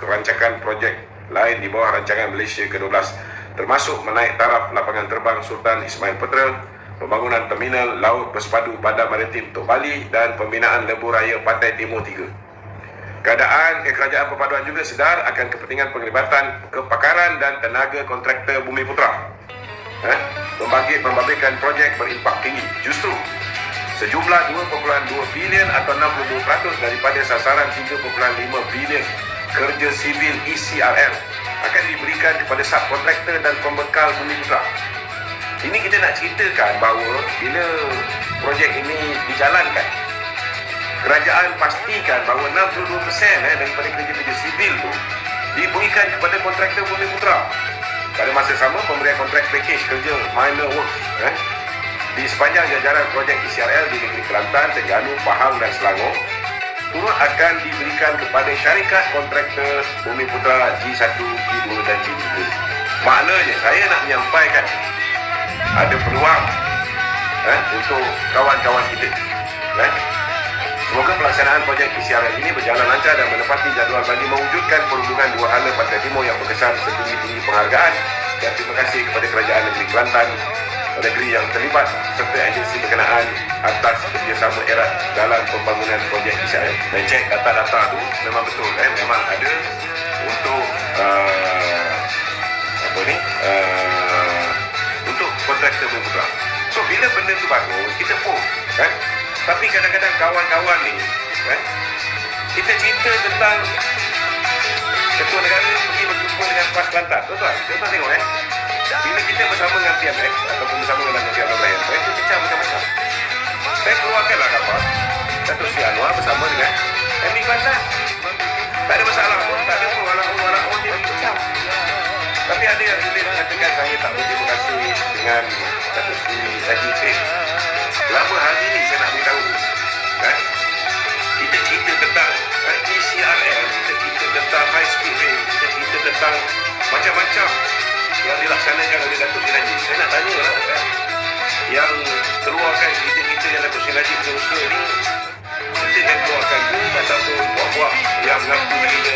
rancangan projek lain di bawah rancangan Malaysia ke-12, termasuk menaik taraf lapangan terbang Sultan Ismail Petrel, pembangunan terminal laut bersepadu Bandar Maritim Tok Bali dan pembinaan lebuh raya Pantai Timur 3. Keadaan Kerajaan Perpaduan juga sedar akan kepentingan penglibatan kepakaran dan tenaga kontraktor Bumi Putra membangkitkan projek berimpak tinggi. Justru sejumlah 2.2 bilion atau 62% daripada sasaran 3.5 bilion kerja sivil ECRL akan diberikan kepada subkontraktor dan pembekal Bumi Putra. Ini kita nak ceritakan bahawa bila projek ini dijalankan, kerajaan pastikan bahawa 62% daripada kerja-kerja sivil tu diberikan kepada kontraktor Bumi Putra. Pada masa sama, pemberian kontrak package kerja minor works di sepanjang jajaran projek ECRL di negeri Kelantan, Terengganu, Pahang dan Selangor turut akan diberikan kepada syarikat kontraktor Bumi Putra G1, G2 dan G3. Maknanya saya nak menyampaikan ada peluang untuk kawan-kawan kita. Semoga pelaksanaan projek ECRL ini berjalan lancar dan menepati jadual bagi mewujudkan perhubungan dua hala Pantai Timur yang berkesan. Setinggi-tinggi penghargaan dan terima kasih kepada Kerajaan Negeri Kelantan, negeri yang terlibat serta agensi berkenaan atas kerjasama erat dalam pembangunan projek ECRL. Dan cek data-data tu memang betul, memang ada untuk untuk kontraktor Bumi Putra. So bila benda tu bagus, kita post tapi kadang-kadang kawan-kawan ni kita cerita tentang Ketua Negara pergi berjumpa dengan PAS Kelantan. Tuan-tuan tengok bila kita bersama dengan PMX ataupun bersama dengan Datuk Seri Anwar Ibrahim, mereka bincang macam-macam. Saya keluarkanlah kapal Datuk Seri Anwar bersama dengan MB Kelantan. Tak ada masalah pun, tak ada pun walau dia bincang. Tapi ada yang boleh mengatakan saya tak berterima kasih dengan Datuk Seri Haji Hussein. Lama hari ini saya nak beritahu, kita cerita tentang ECRL, kita cerita tentang high speed rail, kita cerita tentang macam-macam yang dilaksanakan oleh Datuk Seri Najib. Saya nak tanya yang keluarkan cerita-cerita yang Datuk Seri Najib suka ni, kita yang keluarkan ke ataupun buat-buat yang mengaku gila